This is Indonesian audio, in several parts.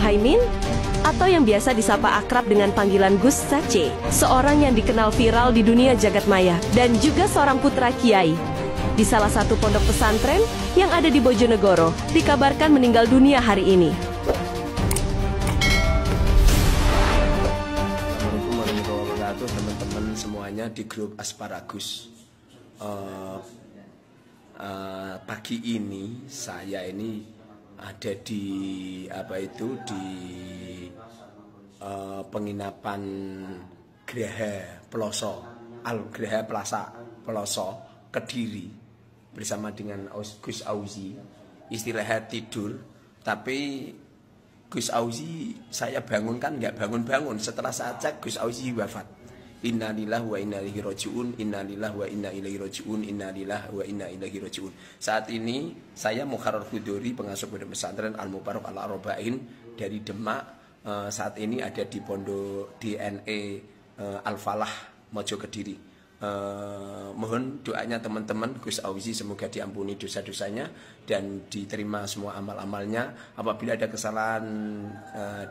Muhaimin, atau yang biasa disapa akrab dengan panggilan Gus Sace, seorang yang dikenal viral di dunia jagat maya dan juga seorang putra kiai di salah satu pondok pesantren yang ada di Bojonegoro, dikabarkan meninggal dunia hari ini. Assalamualaikum warahmatullahi wabarakatuh, teman-teman semuanya di grup Asparagus. Pagi ini saya ini ada di penginapan Graha Peloso, Graha Plaza Peloso, Kediri, bersama dengan Gus Auzi. Istirahat tidur, tapi Gus Auzi saya bangunkan nggak bangun-bangun. Setelah saya cek, Gus Auzi wafat. Innalillahi wa inna ilaihi raji'un, innalillahi wa inna ilaihi raji'un, innalillahi wa inna ilaihi raji'un. Saat ini saya Mukharrar Hudori, pengasuh pondok pesantren Al Mubarak Al Arbain dari Demak. Saat ini ada di pondok DNE Al Falah Mojo Kediri. Mohon doanya teman-teman Gus Auzi, semoga diampuni dosa-dosanya dan diterima semua amal-amalnya. Apabila ada kesalahan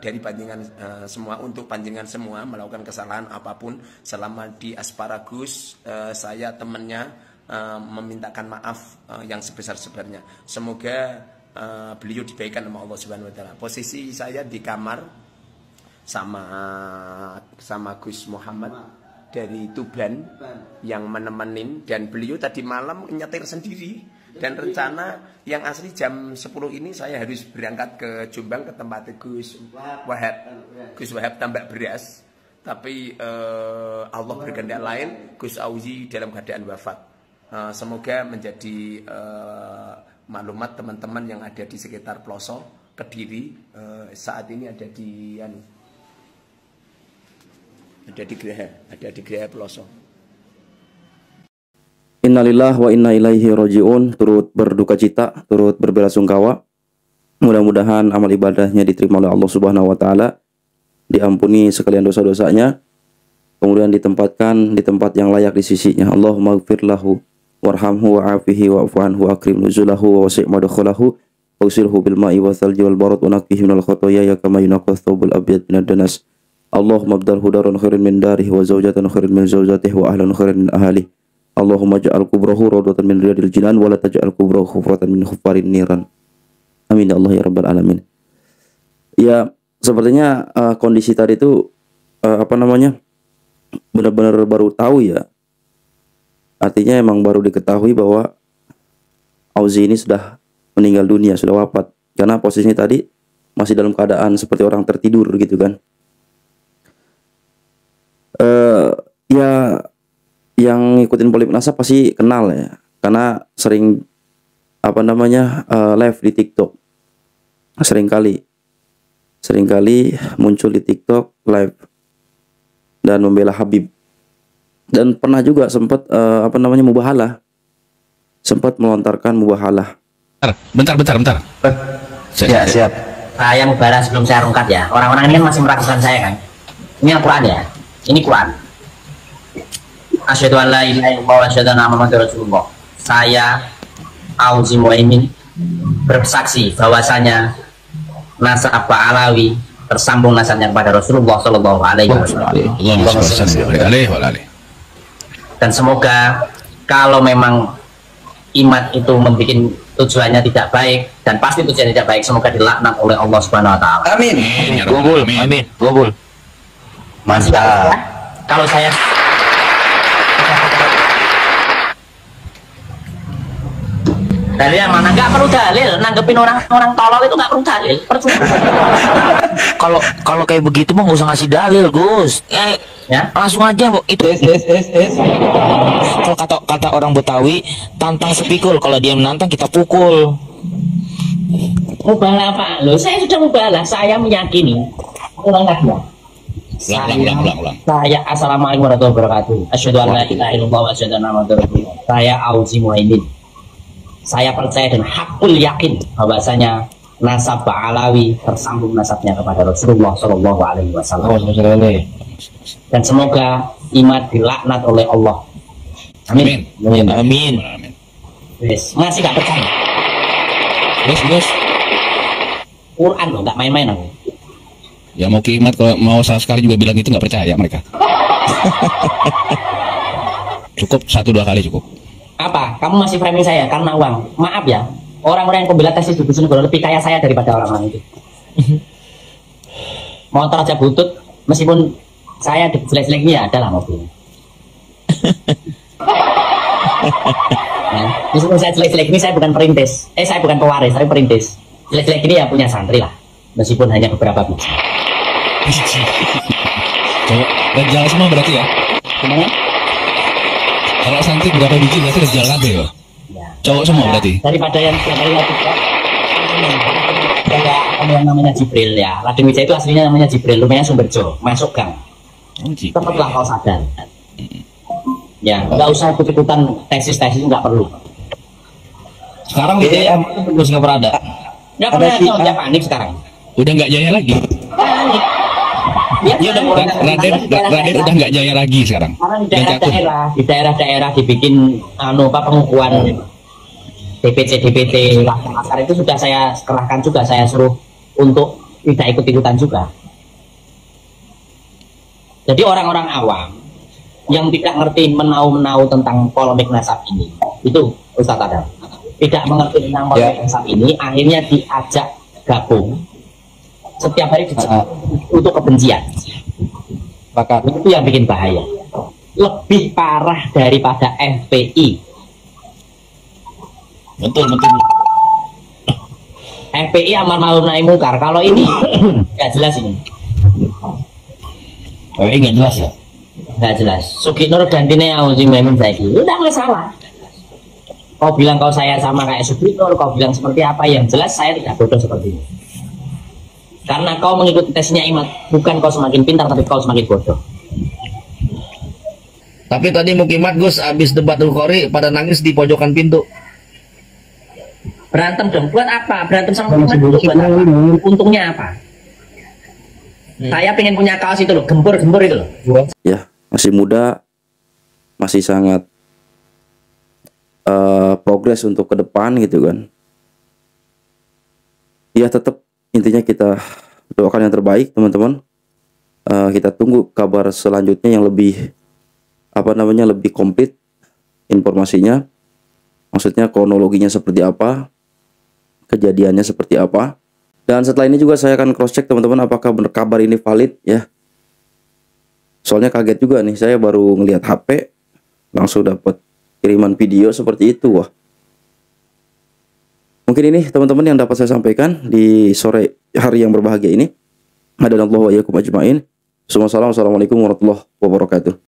dari panjenengan semua, untuk panjenengan semua melakukan kesalahan apapun selama di Asparagus, saya temannya memintakan maaf yang sebesar-besarnya. Semoga beliau dibaikan sama Allah Subhanahu wa taala. Posisi saya di kamar sama Gus Muhammad dari Tuban yang menemenin, dan beliau tadi malam nyetir sendiri, dan rencana yang asli jam 10 ini saya harus berangkat ke Jombang ke tempat Gus Wahab tambak beras, tapi Allah berkehendak lain, Gus Auzi dalam keadaan wafat. Semoga menjadi maklumat teman-teman yang ada di sekitar Peloso Kediri. Saat ini ada di Graha Peloso. Innalillahi wa inna ilaihi raji'un. Turut berduka cita, turut berbelasungkawa. Mudah-mudahan amal ibadahnya diterima oleh Allah Subhanahu wa taala, diampuni sekalian dosa-dosanya, kemudian ditempatkan di tempat yang layak di sisinya. Allahumma ighfir lahu warhamhu wa'afihi wa'fu anhu wa akrim nuzulahu wa wasi' madkhalahu wa usilhu bil ma'i wa thalji wal barad wa naqqihi minal khotoya kama yunaqqa thawbul abyad minad danas. Allahumma abdalhu daran khairin min darihi wa zawjatan khairin min zawjatihi wa ahlan khairin min ahlihi. Allahumma ja'al kubrahu rawdatan min riyadil jinan wa la taj'al kubrahu khufratan min khufarin niran. Amin ya Allah ya rabbal alamin. Ya, sepertinya kondisi tadi itu benar-benar baru tahu ya. Artinya emang baru diketahui bahwa Auzi ini sudah meninggal dunia, sudah wafat. Karena posisinya tadi masih dalam keadaan seperti orang tertidur gitu kan. Ya yang ngikutin Polemik Nasab pasti kenal ya, karena sering live di TikTok, seringkali muncul di TikTok live dan membela Habib, dan pernah juga sempat mubahalah, sempat melontarkan mubahalah. Bentar. Ya, siap. Saya mubahalah sebelum saya rungkat ya. Orang-orang ini kan masih meragukan saya kan. Ini Al-Quran ya. Ini Quran. Asyhadu an la ilaha illallah wa asyhadu anna Muhammadar Rasulullah. Saya Auzi Muhaimin bersaksi bahwasanya nasab Alawi tersambung nasabnya kepada Rasulullah sallallahu alaihi wasallam. Dan semoga kalau memang imat itu membuat tujuannya tidak baik, dan pasti tujuannya tidak baik, semoga dilaknat oleh Allah Subhanahu wa taala. Amin. Amin. Gobul. Mantap. Kalau saya dalil yang mana? Nggak perlu dalil. Nanggepin orang tolol itu nggak perlu dalil. Kalau kayak begitu mah nggak usah ngasih dalil, Gus. Ya, langsung aja itu. Kalau kata orang Betawi, tantang sepikul. Kalau dia menantang kita pukul. Mubahalah apa? Loh, saya sudah mubahalah. Saya meyakini. Ulang lagi ya. Saya assalamualaikum warahmatullahi wabarakatuh. Asyhadu an la ilaha illallah wa asyhadu anna Muhammadar Rasulullah. Saya Auzi Muhaimin. Saya percaya dan hakul yakin bahwasanya nasab Alawi tersambung nasabnya kepada Rasulullah sallallahu alaihi wasallam. Dan semoga imat dilaknat oleh Allah. Amin. Amin. Masih gak percaya? Quran loh, nggak main-main aku. Ya mau kimat kalau mau sekali juga bilang itu nggak percaya mereka. Cukup 1-2 kali cukup. Apa? Kamu masih framing saya karena uang? Maaf ya, orang-orang yang pembela tesis di Bojonegoro lebih kaya saya daripada orang-orang itu. Motor aja butut, meskipun saya di jelek-jeleknya adalah mobilnya. Nah, meskipun saya jelek-jelek ini, saya bukan perintis. Saya bukan pewaris, tapi perintis. Jelek-jelek ini ya punya santri lah, meskipun hanya beberapa biji. Cowok rejal semua berarti ya? Gimana? Kalau santri berapa biji berarti rejal kabeh ya? Ya. Cowok semua berarti? Daripada yang yang namanya Jibril ya. Lading Wijaya itu aslinya namanya Jibril, rumahnya Sumberjo, masuk gang. Cepatlah kau sadar. Ya, nggak usah ikut-ikutan tesis-tesis, nggak perlu. Sekarang Wijaya terus nggak pernah ada. Nggak pernah ada, dia panik sekarang. Udah nggak jaya lagi. Panik. Ya, Raden udah nggak jaya lagi sekarang. Karena di daerah-daerah dibikin pengukuhan DPT Laskar itu sudah saya kerahkan juga, saya suruh untuk tidak ikut-ikutan juga. Jadi orang-orang awam yang tidak ngerti menau-menau tentang polemik nasab ini, itu Ustadz Adam tidak mengerti tentang polemik nasab ini, akhirnya diajak gabung setiap hari untuk kebencian. Itu yang bikin bahaya, lebih parah daripada FPI. Betul. FPI amar ma'ruf nahi mungkar, kalau ini nggak jelas ini. FPI nggak jelas ya? Nggak jelas. Sugi Nur gantine Auzi Maimun Zaiki, udah masalah. Kau bilang kau saya sama kayak Sugi Nur, kau bilang seperti apa, yang jelas saya tidak bodoh seperti ini. Karena kau mengikuti tesnya Imat, bukan kau semakin pintar, tapi kau semakin bodoh. Tapi tadi Mukimat Gus habis debat Al-Qori pada nangis di pojokan pintu. Berantem dong, buat apa? Berantem sama Mukimat itu buat apa? Untungnya apa? Saya pengen punya kaos itu loh, gembur-gembur itu loh. Ya, masih muda, masih sangat progres untuk ke depan gitu kan. Ya tetap intinya kita doakan yang terbaik teman-teman. Kita tunggu kabar selanjutnya yang lebih lebih komplit informasinya. Maksudnya kronologinya seperti apa, kejadiannya seperti apa. Dan setelah ini juga saya akan cross check teman-teman apakah benar kabar ini valid ya. Soalnya kaget juga nih, saya baru ngelihat HP langsung dapat kiriman video seperti itu. Wah. Mungkin ini teman-teman yang dapat saya sampaikan di sore hari yang berbahagia ini. Hadanallahu wa iyyakum ajmain. Assalamualaikum warahmatullahi wabarakatuh.